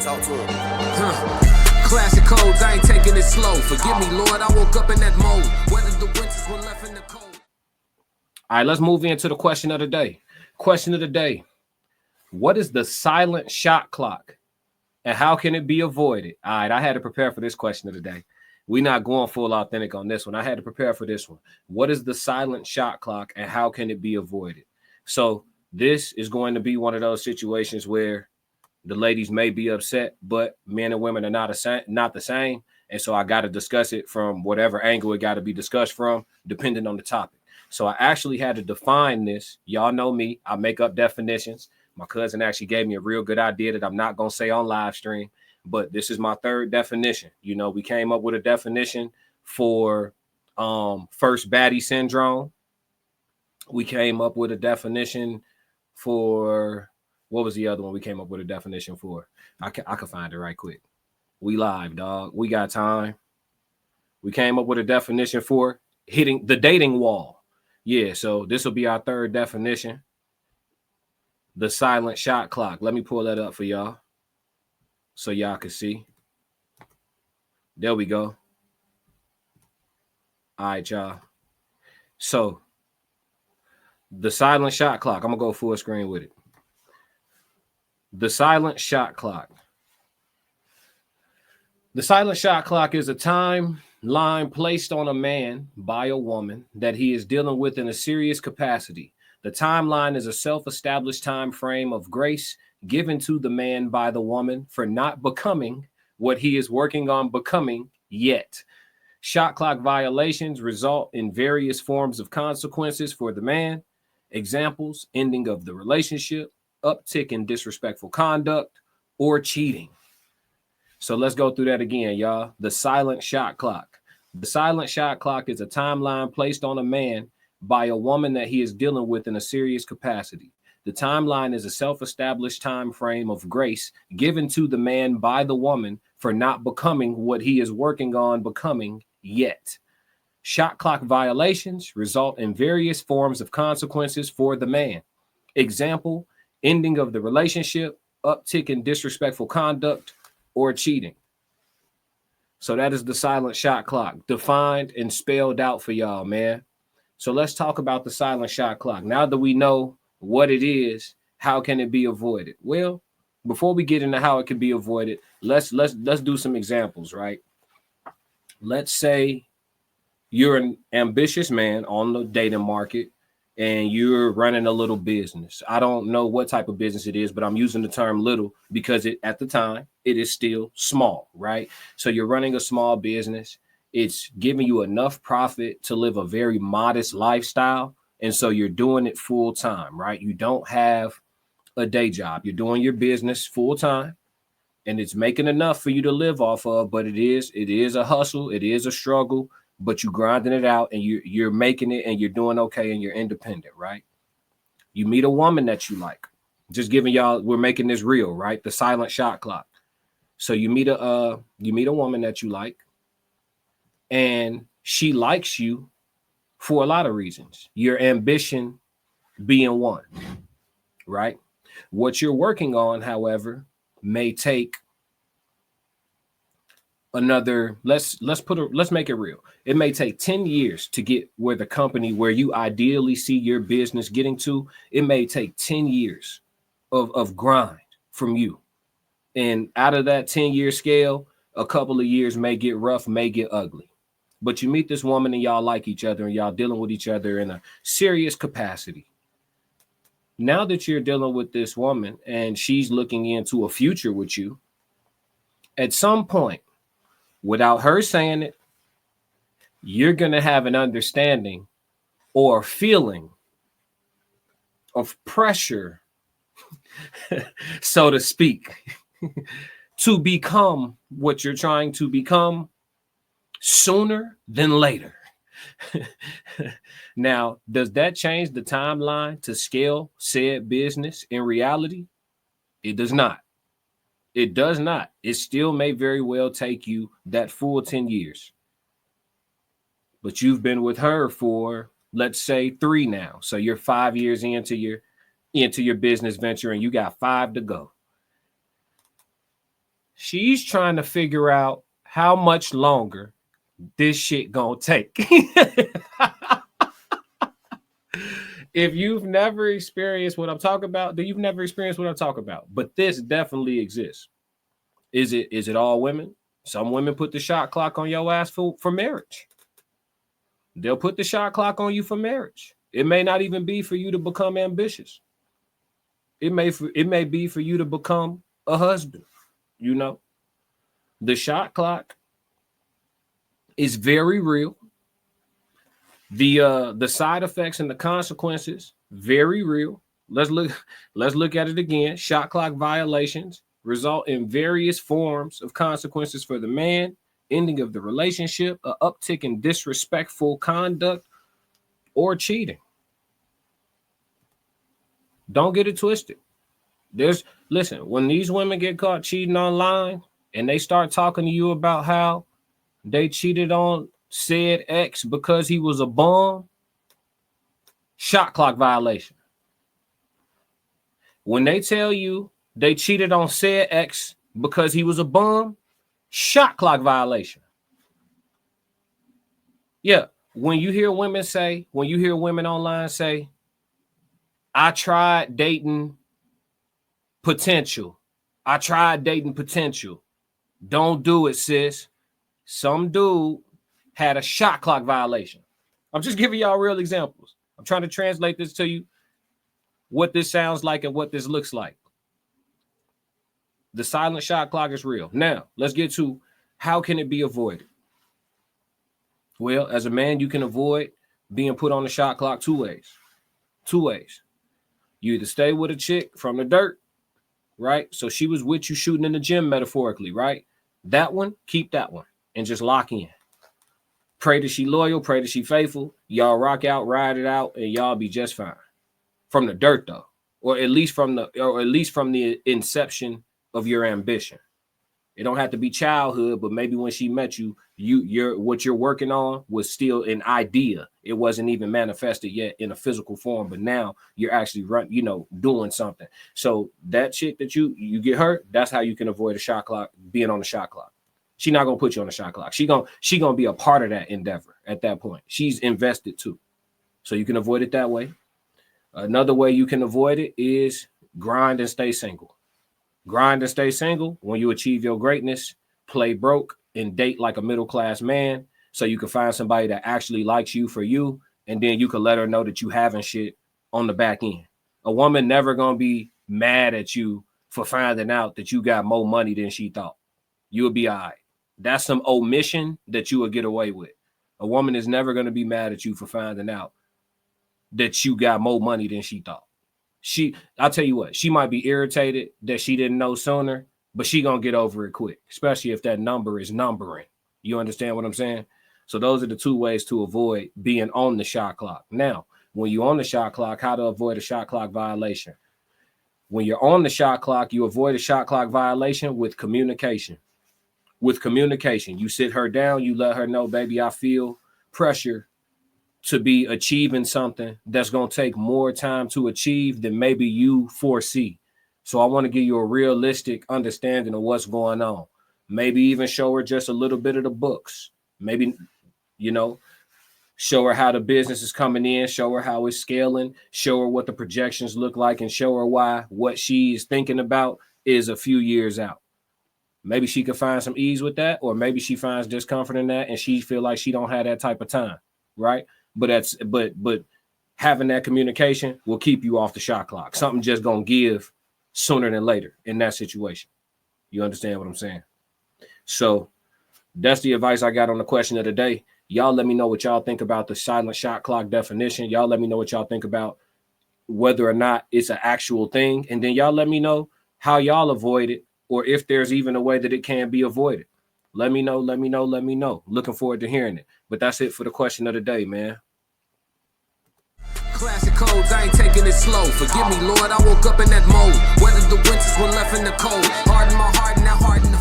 Talk to him. Classic codes, I ain't taking it slow. Forgive me, Lord, I woke up in that mode. Whether the winters were left in the cold. All right, let's move into the question of the day. Question of the day. What is the silent shot clock and how can it be avoided? All right, I had to prepare for this question of the day. We're not going full authentic on this one. I had to prepare for this one. What is the silent shot clock and how can it be avoided? So this is going to be one of those situations where the ladies may be upset, but men and women are not the same. And so I got to discuss it from whatever angle it got to be discussed from, depending on the topic. So I actually had to define this. Y'all know me. I make up definitions. My cousin actually gave me a real good idea that I'm not going to say on live stream. But this is my third definition. You know, we came up with a definition for first baddie syndrome. We came up with a definition for, what was the other one we came up with a definition for? I can find it right quick. We live, dog. We got time. We came up with a definition for hitting the dating wall. Yeah, so this will be our third definition. The silent shot clock. Let me pull that up for y'all, so y'all can see. There we go. All right, y'all. So the silent shot clock. I'm going to go full screen with it. The silent shot clock. The silent shot clock is a timeline placed on a man by a woman that he is dealing with in a serious capacity. The timeline is a self-established time frame of grace given to the man by the woman for not becoming what he is working on becoming yet. Shot clock violations result in various forms of consequences for the man. Examples: ending of the relationship, uptick in disrespectful conduct, or cheating. So let's go through that again, y'all. The silent shot clock. The silent shot clock is a timeline placed on a man by a woman that he is dealing with in a serious capacity. The timeline is a self-established time frame of grace given to the man by the woman for not becoming what he is working on becoming yet. Shot clock violations result in various forms of consequences for the man. Example: ending of the relationship, uptick in disrespectful conduct, or cheating. So that is the silent shot clock, defined and spelled out for y'all, man. So let's talk about the silent shot clock. Now that we know what it is, how can it be avoided? Well, before we get into how it can be avoided, let's do some examples, right? Let's say you're an ambitious man on the dating market and you're running a little business. I don't know what type of business it is, but I'm using the term little because at the time it is still small, right? So you're running a small business. It's giving you enough profit to live a very modest lifestyle. And so you're doing it full time, right? You don't have a day job. You're doing your business full time and it's making enough for you to live off of. But it is a hustle. It is a struggle, but you're grinding it out and you're making it and you're doing okay and you're independent, right? You meet a woman that you like. Just giving y'all, we're making this real, right? The silent shot clock. So you meet a woman that you like. And she likes you for a lot of reasons. Your ambition being one, right? What you're working on, however, may take another, let's make it real. It may take 10 years to get where the company where you ideally see your business getting to. It may take 10 years of grind from you. And out of that 10-year scale, a couple of years may get rough, may get ugly. But you meet this woman and y'all like each other and y'all dealing with each other in a serious capacity. Now that you're dealing with this woman and she's looking into a future with you, at some point, without her saying it, you're going to have an understanding or feeling of pressure, so to speak, to become what you're trying to become sooner than later. Now, does that change the timeline to scale said business? In reality, it does not. It does not. It still may very well take you that full 10 years. But you've been with her for, let's say, 3 now. So you're 5 years into your business venture and you got 5 to go. She's trying to figure out how much longer this shit gonna take. If you've never experienced what I'm talking about, then you've never experienced what I'm talking about. But this definitely exists. Is it all women? Some women put the shot clock on your ass for marriage. They'll put the shot clock on you for marriage. It may not even be for you to become ambitious. It may be for you to become a husband. You know, the shot clock is very real. The side effects and the consequences, very real. Let's look at it again. Shot clock violations result in various forms of consequences for the man, ending of the relationship, an uptick in disrespectful conduct, or cheating. Don't get it twisted. Listen, when these women get caught cheating online and they start talking to you about how they cheated on said ex because he was a bum, shot clock violation. When they tell you they cheated on said ex because he was a bum, shot clock violation. Yeah, when you hear women online say, I tried dating potential. Don't do it, sis. Some dude had a shot clock violation. I'm just giving y'all real examples. I'm trying to translate this to you, what this sounds like and what this looks like. The silent shot clock is real. Now, let's get to how can it be avoided? Well, as a man, you can avoid being put on the shot clock two ways. You either stay with a chick from the dirt, right? So she was with you shooting in the gym metaphorically, right? That one, keep that one and just lock in. Pray that she loyal, pray that she faithful. Y'all rock out, ride it out, and y'all be just fine. From the dirt, though, or at least from the inception of your ambition. It don't have to be childhood, but maybe when she met you, what you're working on was still an idea. It wasn't even manifested yet in a physical form, but now you're actually doing something. So that chick that you get hurt, that's how you can avoid a shot clock, being on the shot clock. She's not gonna put you on the shot clock. She gonna be a part of that endeavor at that point. She's invested too. So you can avoid it that way. Another way you can avoid it is grind and stay single. Grind and stay single. When you achieve your greatness, play broke and date like a middle-class man so you can find somebody that actually likes you for you, and then you can let her know that you having shit on the back end. A woman never gonna be mad at you for finding out that you got more money than she thought. You'll be all right. That's some omission that you will get away with. A woman is never going to be mad at you for finding out that you got more money than she thought. I'll tell you what, she might be irritated that she didn't know sooner, but she going to get over it quick, especially if that number is numbering. You understand what I'm saying? So those are the two ways to avoid being on the shot clock. Now, when you're on the shot clock, how to avoid a shot clock violation? When you're on the shot clock, you avoid a shot clock violation with communication. You sit her down, you let her know, baby, I feel pressure to be achieving something that's going to take more time to achieve than maybe you foresee. So I want to give you a realistic understanding of what's going on. Maybe even show her just a little bit of the books. Maybe, show her how the business is coming in, show her how it's scaling, show her what the projections look like, and show her why what she is thinking about is a few years out. Maybe she could find some ease with that, or maybe she finds discomfort in that and she feel like she don't have that type of time, right? But having that communication will keep you off the shot clock. Something just gonna give sooner than later in that situation. You understand what I'm saying? So that's the advice I got on the question of the day. Y'all let me know what y'all think about the silent shot clock definition. Y'all let me know what y'all think about whether or not it's an actual thing. And then y'all let me know how y'all avoid it, or if there's even a way that it can be avoided. Let me know. Looking forward to hearing it. But that's it for the question of the day, man. Classic codes, I ain't taking it slow. Forgive me, Lord, I woke up in that mode. Weathered the winters when left in the cold. Hardened my heart and now hardened